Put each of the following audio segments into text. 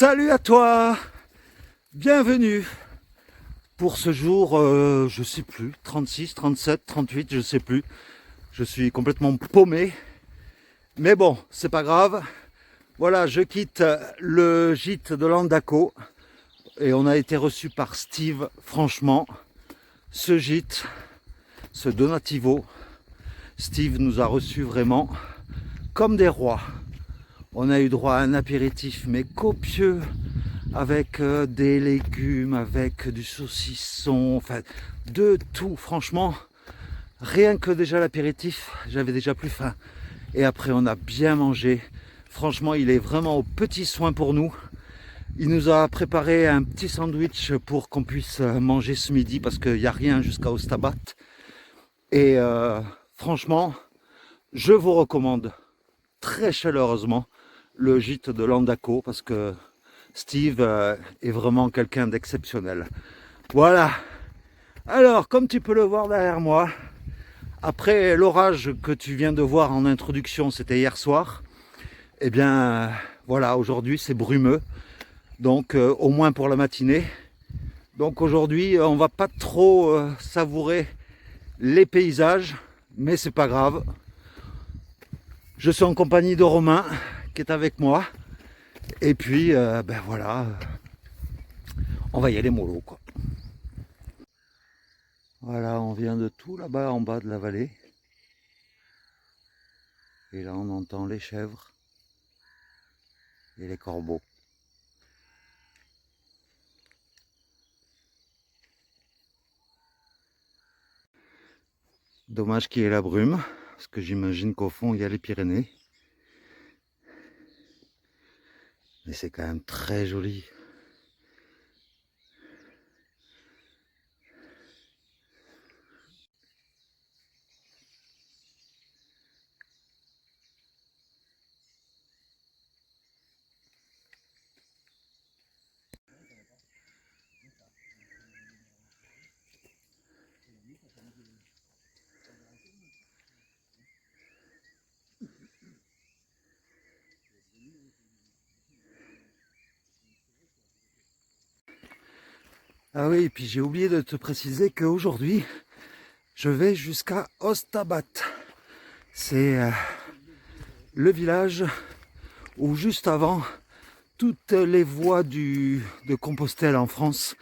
Salut à toi, bienvenue pour ce jour, je sais plus, 36, 37, 38, je sais plus. Je suis complètement paumé, mais bon, c'est pas grave. Voilà, je quitte le gîte de Landako et on a été reçu par Steve. Franchement, ce gîte, ce Donativo, Steve nous a reçus vraiment comme des rois. On a eu droit à un apéritif mais copieux, avec des légumes, avec du saucisson, enfin de tout. Franchement, rien que déjà l'apéritif, j'avais déjà plus faim. Et après, on a bien mangé. Franchement, il est vraiment au petit soin pour nous. Il nous a préparé un petit sandwich pour qu'on puisse manger ce midi parce qu'il n'y a rien jusqu'à Ostabat. Et franchement, je vous recommande très chaleureusement le gîte de Landako parce que Steve est vraiment quelqu'un d'exceptionnel. Voilà. Alors, comme tu peux le voir derrière moi, après l'orage que tu viens de voir en introduction, c'était hier soir, eh bien, voilà, aujourd'hui c'est brumeux, donc au moins pour la matinée. Donc aujourd'hui, on va pas trop savourer les paysages, mais c'est pas grave. Je suis en compagnie de Romain, qui est avec moi. Et puis, ben voilà, on va y aller mollo, quoi. Voilà, on vient de tout là-bas en bas de la vallée. Et là, on entend les chèvres et les corbeaux. Dommage qu'il y ait la brume, parce que j'imagine qu'au fond, il y a les Pyrénées. Mais c'est quand même très joli. Ah oui, et puis j'ai oublié de te préciser qu'aujourd'hui, je vais jusqu'à Ostabat. C'est le village où juste avant, toutes les voies de Compostelle en France,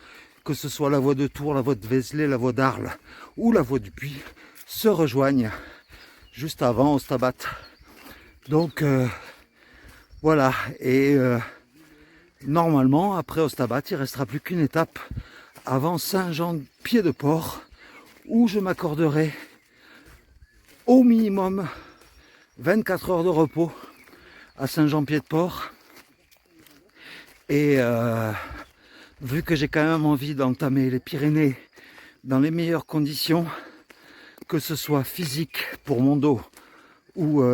que ce soit la voie de Tours, la voie de Vézelay, la voie d'Arles ou la voie du Puy, se rejoignent juste avant Ostabat. Donc voilà, et normalement, après Ostabat, il ne restera plus qu'une étape avant Saint-Jean-Pied-de-Port, où je m'accorderai au minimum 24 heures de repos à Saint-Jean-Pied-de-Port. Et vu que j'ai quand même envie d'entamer les Pyrénées dans les meilleures conditions, que ce soit physique pour mon dos ou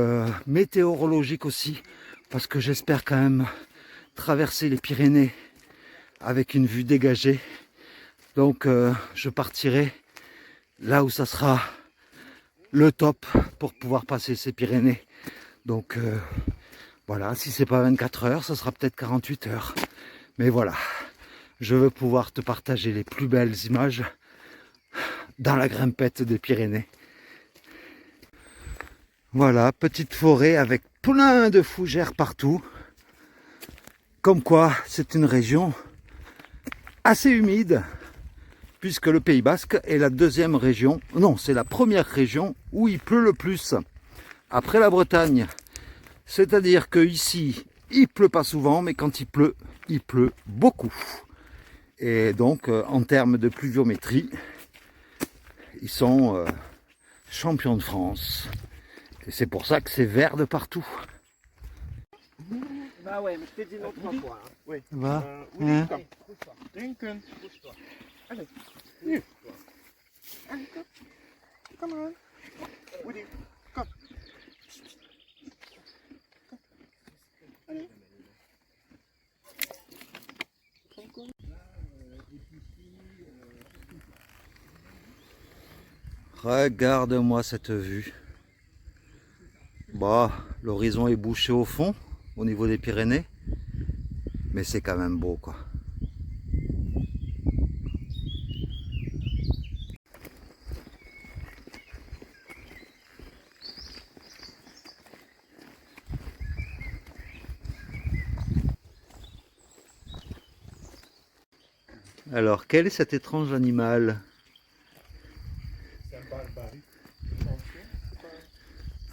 météorologique aussi, parce que j'espère quand même traverser les Pyrénées avec une vue dégagée. Donc je partirai là où ça sera le top pour pouvoir passer ces Pyrénées. Donc voilà, si c'est pas 24 heures, ça sera peut-être 48 heures. Mais voilà, je veux pouvoir te partager les plus belles images dans la grimpette des Pyrénées. Voilà, petite forêt avec plein de fougères partout. Comme quoi, c'est une région assez humide, puisque le Pays Basque est la deuxième région, non, c'est la première région où il pleut le plus, après la Bretagne. C'est-à-dire que ici, il pleut pas souvent, mais quand il pleut beaucoup. Et donc, en termes de pluviométrie, ils sont champions de France. Et c'est pour ça que c'est vert de partout. Bah ouais, mais je t'ai dit non 3 fois. Hein. Oui. Va. Hein. Drinken. Allez. Nu. Allez, kom. Kom maar. Woody, kom. Kom. Allez. Regarde-moi cette vue. Bah, l'horizon est bouché au fond, au niveau des Pyrénées. Mais c'est quand même beau, quoi. Alors, quel est cet étrange animal? C'est un barbarie.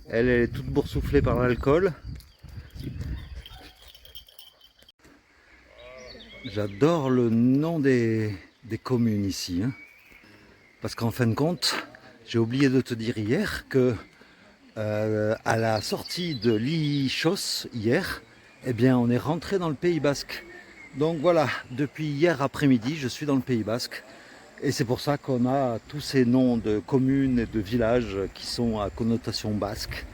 Elle est toute boursouflée par l'alcool. J'adore le nom des communes ici. Hein. Parce qu'en fin de compte, j'ai oublié de te dire hier que à la sortie de l'Ichos, hier, eh bien, on est rentré dans le Pays Basque. Donc voilà, depuis hier après-midi, je suis dans le Pays Basque. Et c'est pour ça qu'on a tous ces noms de communes et de villages qui sont à connotation basque.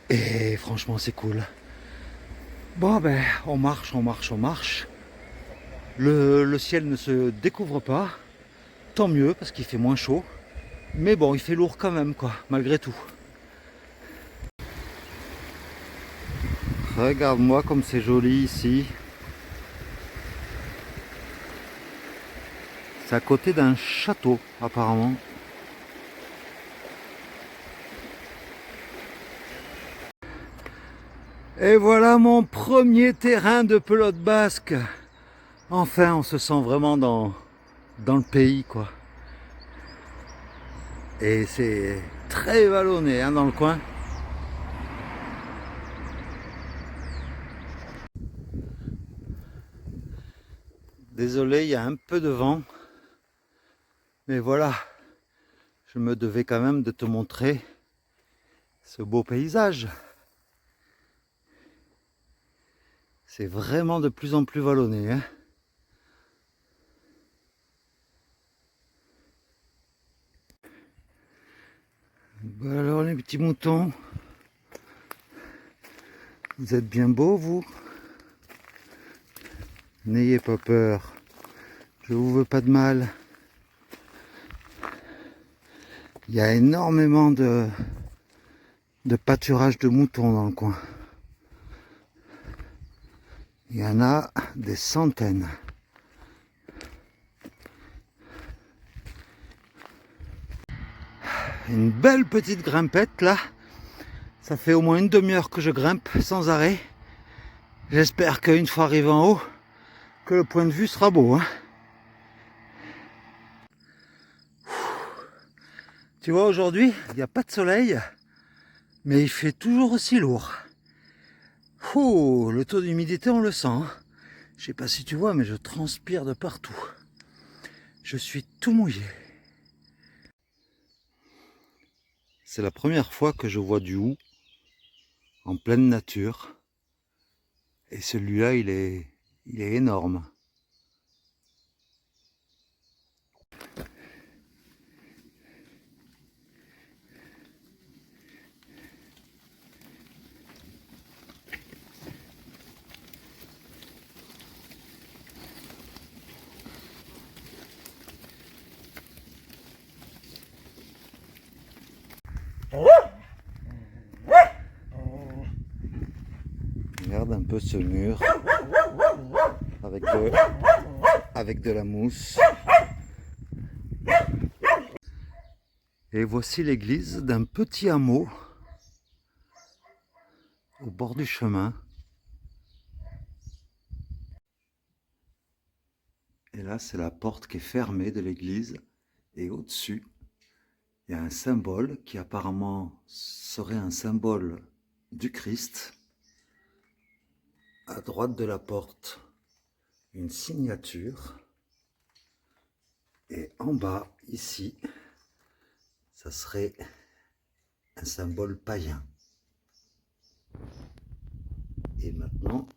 Et franchement, c'est cool. Bon, ben, on marche, on marche, on marche. Le ciel ne se découvre pas. Tant mieux, parce qu'il fait moins chaud. Mais bon, il fait lourd quand même, quoi, malgré tout. Regarde-moi comme c'est joli ici. C'est à côté d'un château, apparemment. Et voilà mon premier terrain de pelote basque. Enfin, on se sent vraiment dans le pays, quoi. Et c'est très vallonné hein, dans le coin. Désolé, il y a un peu de vent. Mais voilà, je me devais quand même de te montrer ce beau paysage. C'est vraiment de plus en plus vallonné. Hein. Bon alors les petits moutons, vous êtes bien beaux vous. N'ayez pas peur, je vous veux pas de mal. Il y a énormément de pâturage de moutons dans le coin. Il y en a des centaines. Une belle petite grimpette là. Ça fait au moins une demi-heure que je grimpe sans arrêt. J'espère qu'une fois arrivé en haut, que le point de vue sera beau. Hein. Tu vois, aujourd'hui, il n'y a pas de soleil, mais il fait toujours aussi lourd. Le taux d'humidité, on le sent. Hein. Je sais pas si tu vois, mais je transpire de partout. Je suis tout mouillé. C'est la première fois que je vois du hou en pleine nature. Et celui-là, il est énorme. Regarde un peu ce mur avec de la mousse. Et voici l'église d'un petit hameau au bord du chemin. Et là, c'est la porte qui est fermée de l'église. Et au-dessus, il y a un symbole qui apparemment serait un symbole du Christ. À droite de la porte, une signature. Et en bas, ici, ça serait un symbole païen. Et maintenant,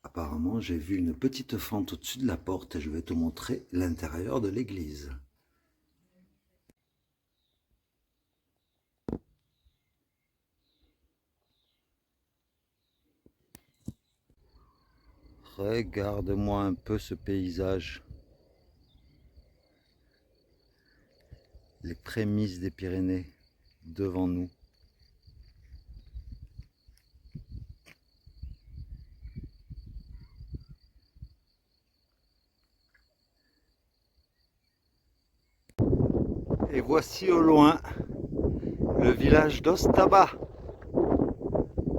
apparemment, j'ai vu une petite fente au-dessus de la porte et je vais te montrer l'intérieur de l'église. Regarde-moi un peu ce paysage. Les prémices des Pyrénées devant nous. Et voici au loin le village d'Ostaba,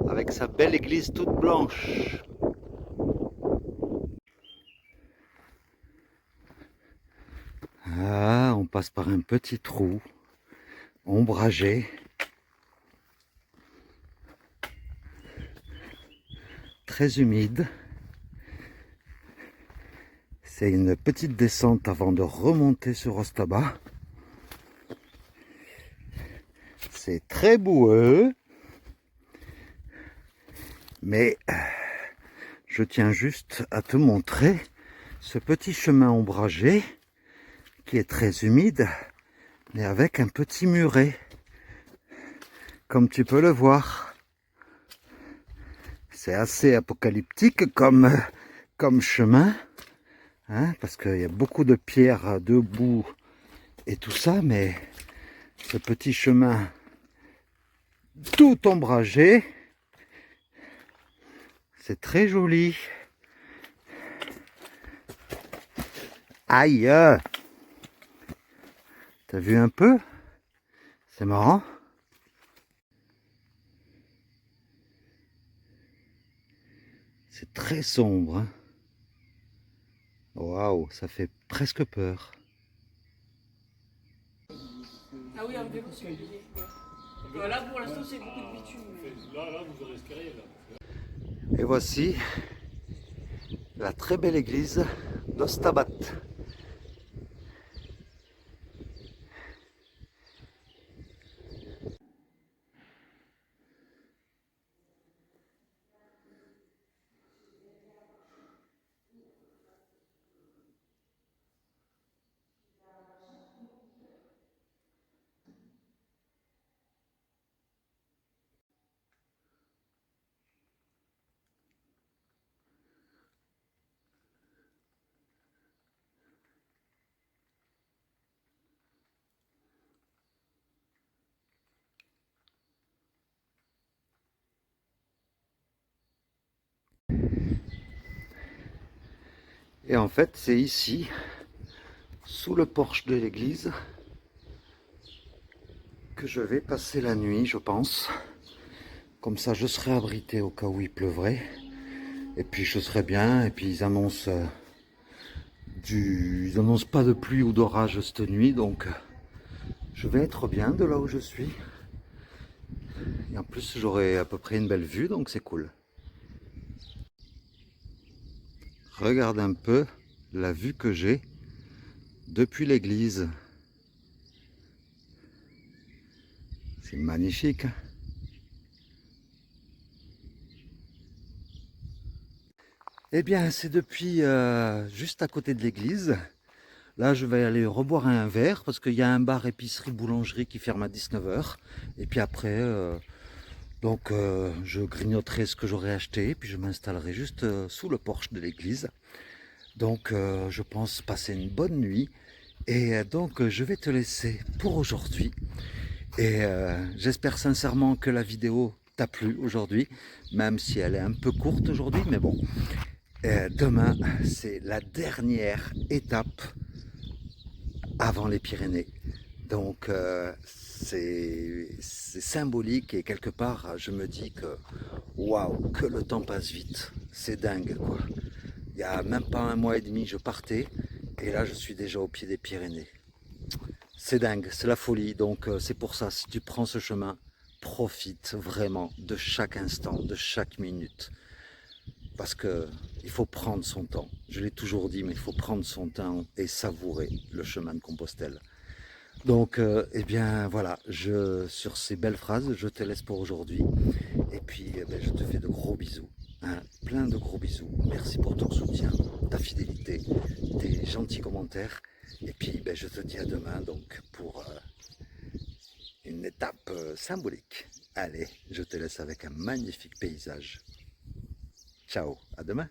avec sa belle église toute blanche. Ah, on passe par un petit trou ombragé. Très humide. C'est une petite descente avant de remonter sur Ostaba. C'est très boueux. Mais je tiens juste à te montrer ce petit chemin ombragé qui est très humide, mais avec un petit muret. Comme tu peux le voir. C'est assez apocalyptique comme chemin. Hein, parce qu'il y a beaucoup de pierres debout et tout ça, mais ce petit chemin tout ombragé, c'est très joli. Aïe! T'as vu un peu? C'est marrant. C'est très sombre. Hein. Waouh, ça fait presque peur. Ah oui, un vélo, c'est obligé. Là, pour l'instant, c'est beaucoup de bitume. Là, vous aurez escalier, là. Et voici la très belle église d'Ostabat. Et en fait, c'est ici, sous le porche de l'église, que je vais passer la nuit, je pense. Comme ça, je serai abrité au cas où il pleuvrait. Et puis, je serai bien. Et puis, ils annoncent pas de pluie ou d'orage cette nuit. Donc, je vais être bien de là où je suis. Et en plus, j'aurai à peu près une belle vue, donc c'est cool. Regarde un peu la vue que j'ai depuis l'église. C'est magnifique. Hein. Eh bien, c'est depuis juste à côté de l'église. Là, je vais aller reboire un verre parce qu'il y a un bar épicerie boulangerie qui ferme à 19 h. Et puis après, je grignoterai ce que j'aurai acheté. Puis je m'installerai juste sous le porche de l'église. Donc, je pense passer une bonne nuit. Et donc, je vais te laisser pour aujourd'hui. Et j'espère sincèrement que la vidéo t'a plu aujourd'hui, même si elle est un peu courte aujourd'hui. Mais bon, demain, c'est la dernière étape avant les Pyrénées. Donc c'est symbolique et quelque part je me dis que waouh, que le temps passe vite. C'est dingue quoi. Il n'y a même pas un mois et demi je partais et là je suis déjà au pied des Pyrénées. C'est dingue, c'est la folie. Donc c'est pour ça, si tu prends ce chemin, profite vraiment de chaque instant, de chaque minute. Parce que il faut prendre son temps. Je l'ai toujours dit, mais il faut prendre son temps et savourer le chemin de Compostelle. Donc, eh bien voilà, sur ces belles phrases, je te laisse pour aujourd'hui. Et puis, je te fais de gros bisous. Hein, plein de gros bisous. Merci pour ton soutien, ta fidélité, tes gentils commentaires. Et puis, je te dis à demain donc pour une étape symbolique. Allez, je te laisse avec un magnifique paysage. Ciao, à demain.